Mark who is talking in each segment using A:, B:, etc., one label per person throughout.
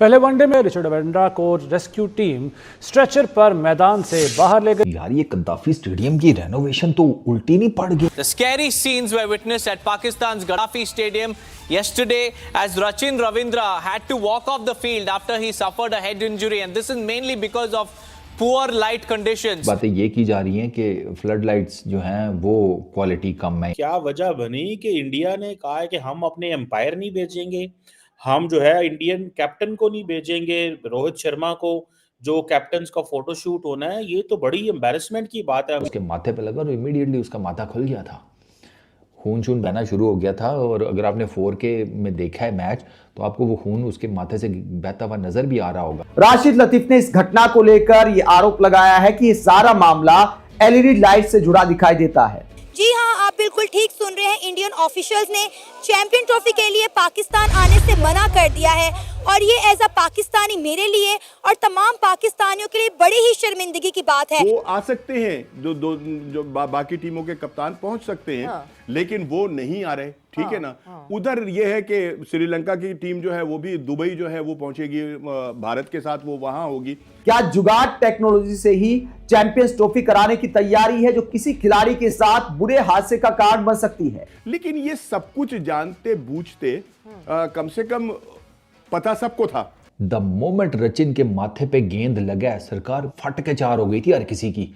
A: पहले वनडे में रिचर्ड रविंद्रा को रेस्क्यू टीम स्ट्रेचर पर मैदान से बाहर ले गई।
B: यार ये कद्दाफी स्टेडियम की रेनोवेशन तो उल्टी नहीं पड़ गई।
C: The scary scenes were witnessed at Pakistan's Gaddafi Stadium yesterday as Rachin Ravindra had to walk off the field after he suffered a head injury, and this is mainly because of poor light conditions.
B: बातें ये की जा रही हैं कि flood lights जो हैं वो क्वालिटी कम है।
D: क्या वजह बनी कि इंडिया ने कहा है कि हम अपने एम्पायर नहीं भेजेंगे, हम जो है इंडियन कैप्टन को नहीं भेजेंगे, रोहित शर्मा को जो कैप्टन का फोटोशूट होना है, ये तो बड़ी एम्बैरेसमेंट की बात है।
B: उसके माथे पे लगा और इमीडिएटली उसका माथा खुल गया था, खून शून बहना शुरू हो गया था। और अगर आपने 4K में देखा है मैच तो आपको वो खून उसके माथे से बहता हुआ नजर भी आ रहा होगा।
E: राशिद लतीफ ने इस घटना को लेकर ये आरोप लगाया है कि ये सारा मामला एलईडी लाइट से जुड़ा दिखाई देता है।
F: जी हाँ, आप बिल्कुल ठीक सुन रहे हैं। इंडियन ऑफिशियल्स ने चैंपियन ट्रॉफी के लिए पाकिस्तान आने से मना कर दिया है और ये एज अ पाकिस्तानी मेरे लिए और तमाम पाकिस्तानियों के लिए बड़ी ही शर्मिंदगी की बात है।
G: वो आ सकते हैं, जो बाकी टीमों के कप्तान पहुंच सकते हैं, लेकिन वो नहीं आ रहे, ठीक है ना। उधर ये है कि श्रीलंका की टीम जो है वो भी दुबई जो है वो पहुंचेगी, भारत के साथ वो वहां होगी।
E: क्या जुगाड़ टेक्नोलॉजी से ही चैंपियंस ट्रॉफी कराने की तैयारी है जो किसी खिलाड़ी के साथ बुरे हादसे का कारण बन सकती है?
G: लेकिन ये सब कुछ जानते बूझते कम से कम पता सबको था।
B: द मोमेंट रचिन के माथे पे गेंद लगा सरकार फट के चार हो गई थी हर किसी की।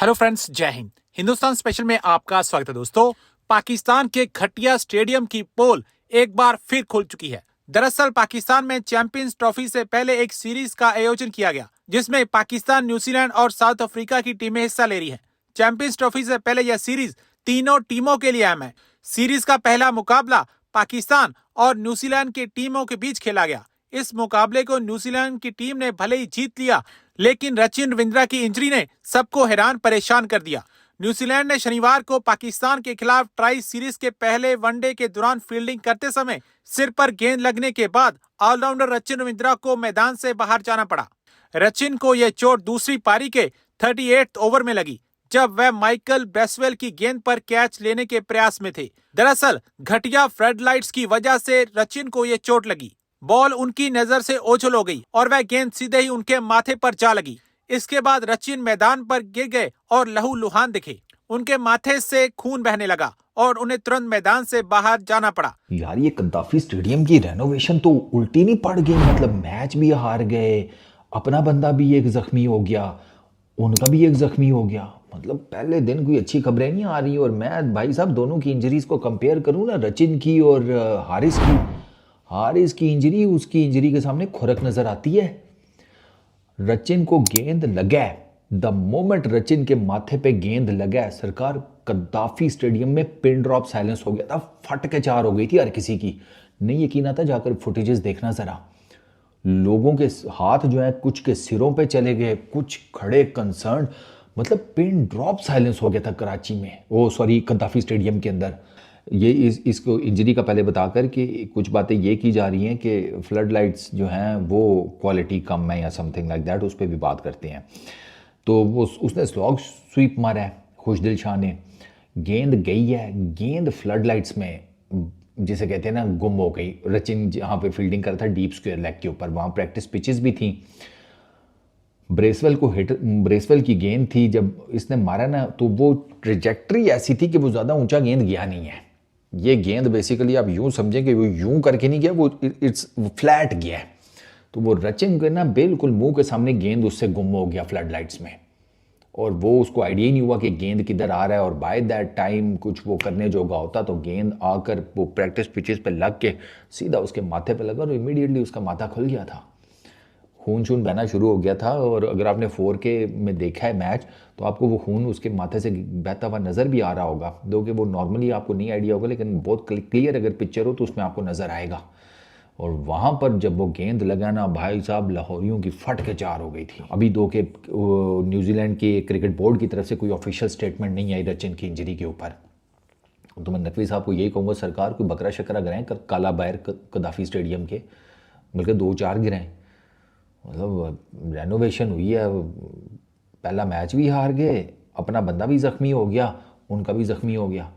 H: हेलो फ्रेंड्स, जय हिंद। हिंदुस्तान स्पेशल में आपका स्वागत है दोस्तों। पाकिस्तान के घटिया स्टेडियम की पोल एक बार फिर खुल चुकी है। दरअसल पाकिस्तान में चैंपियंस ट्रॉफी से पहले एक सीरीज का आयोजन किया गया जिसमें पाकिस्तान, न्यूजीलैंड और साउथ अफ्रीका की टीमें हिस्सा ले रही हैं। चैंपियंस ट्रॉफी से पहले यह सीरीज तीनों टीमों के लिए अहम है। सीरीज का पहला मुकाबला पाकिस्तान और न्यूजीलैंड की टीमों के बीच खेला गया। इस मुकाबले को न्यूजीलैंड की टीम ने भले ही जीत लिया, लेकिन रचिन रविंद्रा की इंजरी ने सबको हैरान परेशान कर दिया। न्यूजीलैंड ने शनिवार को पाकिस्तान के खिलाफ ट्राई सीरीज के पहले वनडे के दौरान फील्डिंग करते समय सिर पर गेंद लगने के बाद ऑलराउंडर रचिन रविंद्रा को मैदान से बाहर जाना पड़ा। रचिन को यह चोट दूसरी पारी के 38वें ओवर में लगी जब वह माइकल ब्रेसवेल की गेंद पर कैच लेने के प्रयास में थे। दरअसल घटिया फ्लड लाइट्स की वजह से रचिन को यह चोट लगी। बॉल उनकी नजर से ओझल हो गई और वह गेंद सीधे ही उनके माथे पर जा लगी। इसके बाद रचिन मैदान पर गिर गए और लहूलुहान दिखे। उनके माथे से खून बहने लगा और उन्हें तुरंत मैदान से बाहर जाना पड़ा।
B: यार ये कद्दाफी स्टेडियम की रेनोवेशन तो उल्टी नहीं पड़ गई। मतलब मैच भी हार गए, अपना बंदा भी एक जख्मी हो गया, उनका भी एक जख्मी हो गया। मतलब पहले दिन कोई अच्छी खबरें नहीं आ रही। और मैं भाई साहब दोनों की इंजरीज को कंपेयर करूं ना, रचिन की और हारिस की इंजरी उसकी इंजरी के सामने खुरक नजर आती है। रचिन को गेंद लगा, द मोमेंट रचिन के माथे पे गेंद लगा सरकार कद्दाफी स्टेडियम में पिन ड्रॉप साइलेंस हो गया था, फट के चार हो गई थी हर किसी की। नहीं यकीन आता, जाकर फुटेजेस देखना जरा। लोगों के हाथ जो है कुछ के सिरों पे चले गए, कुछ खड़े कंसर्न। मतलब पिन ड्रॉप साइलेंस हो गया था कराची में, कद्दाफी स्टेडियम के अंदर। ये इसको इंजरी का पहले बताकर कि कुछ बातें ये की जा रही हैं कि फ्लड लाइट्स जो हैं वो क्वालिटी कम है या समथिंग लाइक दैट, उस पर भी बात करते हैं। तो वो उसने स्लॉग स्वीप मारा है खुशदिल शाह ने, गेंद गई है, गेंद फ्लड लाइट्स में जिसे कहते हैं ना गुम हो गई। रचिन जहाँ पे फील्डिंग कर रहा था डीप स्क्वायर लेग के ऊपर, वहाँ प्रैक्टिस पिचेस भी थी। ब्रेसवेल की गेंद थी, जब इसने मारा ना तो वो ट्रेजेक्ट्री ऐसी थी कि वो ज़्यादा ऊंचा गेंद गया नहीं है। ये गेंद बेसिकली आप यूं समझें कि वो यूं करके नहीं गया, वो इट्स फ्लैट गया है। तो वो रचिन के ना बिल्कुल मुंह के सामने गेंद उससे गुम हो गया फ्लड लाइट्स में, और वो उसको आइडिया ही नहीं हुआ कि गेंद किधर आ रहा है। और बाय दैट टाइम कुछ वो करने जोगा होता तो गेंद आकर वो प्रैक्टिस पिचेस पे लग के सीधा उसके माथे पे लगा और इमीडिएटली उसका माथा खुल गया था, खून शून बहना शुरू हो गया था। और अगर आपने 4K में देखा है मैच तो आपको वो खून उसके माथे से बहता हुआ नज़र भी आ रहा होगा, दो कि वो नॉर्मली आपको नहीं आइडिया होगा, लेकिन बहुत क्लियर अगर पिक्चर हो तो उसमें आपको नज़र आएगा। और वहाँ पर जब वो गेंद लगाना भाई साहब लाहौरियों की फट के चार हो गई थी। अभी दो के न्यूजीलैंड के क्रिकेट बोर्ड की तरफ से कोई ऑफिशियल स्टेटमेंट नहीं आई रचिन की इंजरी के ऊपर। तो मैं नकवी साहब को यही कहूँगा, सरकार कोई बकरा शकरा गिराएं काला बायर कद्दाफी स्टेडियम के, बल्कि 2-4 गिराएं। मतलब रेनोवेशन हुई है, पहला मैच भी हार गए, अपना बंदा भी ज़ख्मी हो गया, उनका भी ज़ख्मी हो गया,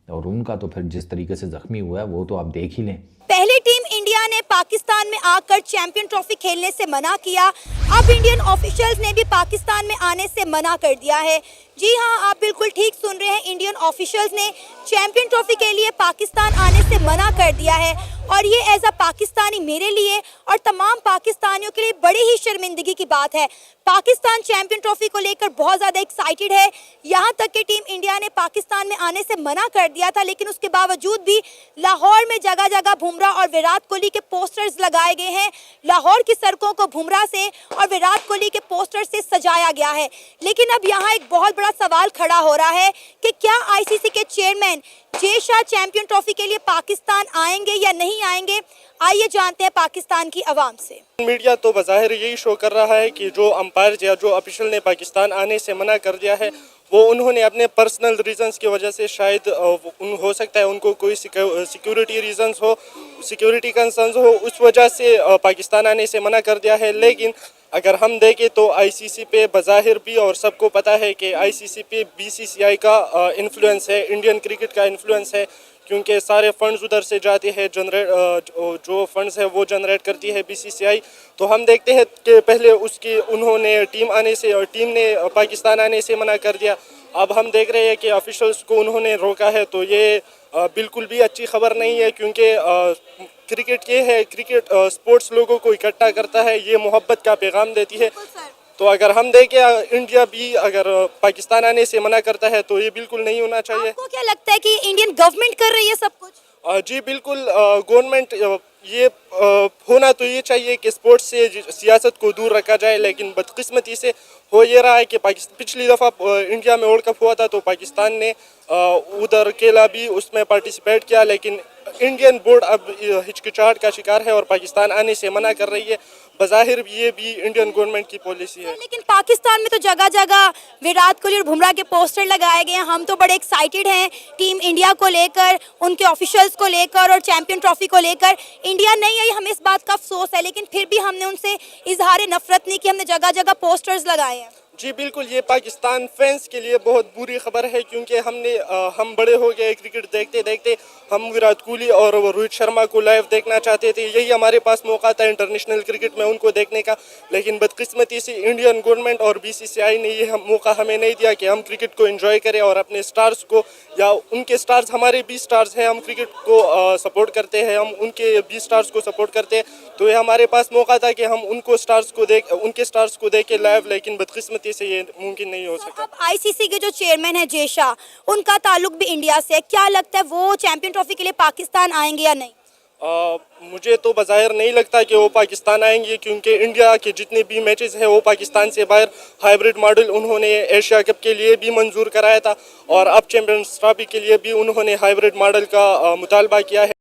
B: और उनका तो फिर जिस तरीके से ज़ख्मी हुआ है वो तो आप देख ही लें।
F: पहली टीम इंडिया इंडिया ने पाकिस्तान में आकर चैंपियन ट्रॉफी खेलने से मना किया। अब इंडियन ऑफिशियल्स ने भी पाकिस्तान में आने से मना कर दिया है। जी हाँ, आप बिल्कुल ठीक सुन रहे हैं, इंडियन ऑफिशियल्स ने चैंपियन ट्रॉफी के लिए पाकिस्तान आने से मना कर दिया है और ये एज अ पाकिस्तानी मेरे लिए और तमाम पाकिस्तानियों के लिए बड़ी ही शर्मिंदगी की बात है। पाकिस्तान चैंपियन ट्रॉफी को लेकर बहुत ज़्यादा एक्साइटेड है। यहाँ तक कि टीम इंडिया ने पाकिस्तान में आने से मना कर दिया था, लेकिन उसके बावजूद भी लाहौर में जगह जगह बुमराह और विराट कोहली के पोस्टर्स लगाए गए हैं। लाहौर की सड़कों को बुमराह से और विराट कोहली के पोस्टर से सजाया गया है। लेकिन अब यहाँ एक बहुत बड़ा सवाल खड़ा हो रहा है कि क्या आईसीसी के chairman Jay Shah champion trophy के लिए पाकिस्तान आएंगे या नहीं आएंगे। आइए जानते हैं पाकिस्तान की आवाम से।
I: मीडिया तो बज़ाहिर यही शो कर रहा है कि जो अंपायर या जो ऑफिशियल ने पाकिस्तान आने से मना कर दिया है वो उन्होंने अपने पर्सनल रीजंस की वजह से शायद हो सकता है उनको कोई सिक्योरिटी रीजंस हो, सिक्योरिटी कंसर्न्स हो, उस वजह से पाकिस्तान आने से मना कर दिया है। लेकिन अगर हम देखें तो आईसीसी पे बज़ाहिर भी और सबको पता है कि आईसीसी पे बीसीसीआई का इन्फ्लुएंस है, इंडियन क्रिकेट का इन्फ्लुएंस है, क्योंकि सारे फंड्स उधर से जाते हैं, जो फंड्स है वो जनरेट करती है बीसीसीआई। तो हम देखते हैं कि पहले उन्होंने टीम ने पाकिस्तान आने से मना कर दिया। अब हम देख रहे हैं कि ऑफिशियल्स को उन्होंने रोका है, तो ये बिल्कुल भी अच्छी खबर नहीं है, क्योंकि क्रिकेट ये है, क्रिकेट स्पोर्ट्स लोगों को इकट्ठा करता है, ये मोहब्बत का पैगाम देती है। तो अगर हम देखें इंडिया भी अगर पाकिस्तान आने से मना करता है तो ये बिल्कुल नहीं होना चाहिए।
F: आपको क्या लगता है कि इंडियन गवर्नमेंट कर रही है सब कुछ?
I: जी बिल्कुल, गवर्नमेंट ये होना तो ये चाहिए कि स्पोर्ट्स से सियासत को दूर रखा जाए, लेकिन बदकिस्मती से हो ये रहा है कि पिछली दफ़ा इंडिया में वर्ल्ड कप हुआ था तो पाकिस्तान ने उधर अकेला भी उसमें पार्टिसिपेट किया, लेकिन इंडियन बोर्ड अब हिचकिचाहट का शिकार है और पाकिस्तान आने से मना कर रही है। बज़ाहिर ये भी इंडियन गवर्नमेंट की पॉलिसी है।
F: लेकिन पाकिस्तान में तो जगह जगह विराट कोहली और बुमराह के पोस्टर लगाए गए हैं। हम तो बड़े एक्साइटेड हैं टीम इंडिया को लेकर, उनके ऑफिशियल्स को लेकर और चैंपियन ट्रॉफी को लेकर। इंडिया नहीं आई, हमें इस बात का अफसोस है, लेकिन फिर भी हमने उनसे इजहार नफरत नहीं की, हमने जगह जगह पोस्टर्स लगाए हैं।
I: जी बिल्कुल, ये पाकिस्तान फैंस के लिए बहुत बुरी खबर है, क्योंकि हम बड़े हो गए क्रिकेट देखते देखते, हम विराट कोहली और रोहित शर्मा को लाइव देखना चाहते थे, यही हमारे पास मौका था इंटरनेशनल क्रिकेट में उनको देखने का। लेकिन बदकिस्मती से इंडियन गवर्नमेंट और बीसीसीआई ने ये मौका हमें नहीं दिया कि हम क्रिकेट को एंजॉय करें और अपने स्टार्स को, या उनके स्टार्स हमारे भी स्टार्स हैं, हम क्रिकेट को सपोर्ट करते हैं, हम उनके भी स्टार्स को सपोर्ट करते हैं। तो ये हमारे पास मौका था कि हम उनके स्टार्स को देखें लाइव, लेकिन बदकिस्मती से ये मुमकिन नहीं हो सका।
F: अब आईसीसी के जो चेयरमैन है जय शाह, उनका ताल्लुक भी इंडिया से है, क्या लगता है वो चैंपियन ट्रॉफी के लिए पाकिस्तान आएंगे या नहीं?
I: मुझे तो बज़ाहिर नहीं लगता कि वो पाकिस्तान आएंगे, क्योंकि इंडिया के जितने भी मैचेस हैं वो पाकिस्तान से बाहर हाइब्रिड मॉडल उन्होंने एशिया कप के लिए भी मंजूर कराया था और अब चैंपियंस ट्रॉफी के लिए भी उन्होंने हाइब्रिड मॉडल का मुतालबा किया है।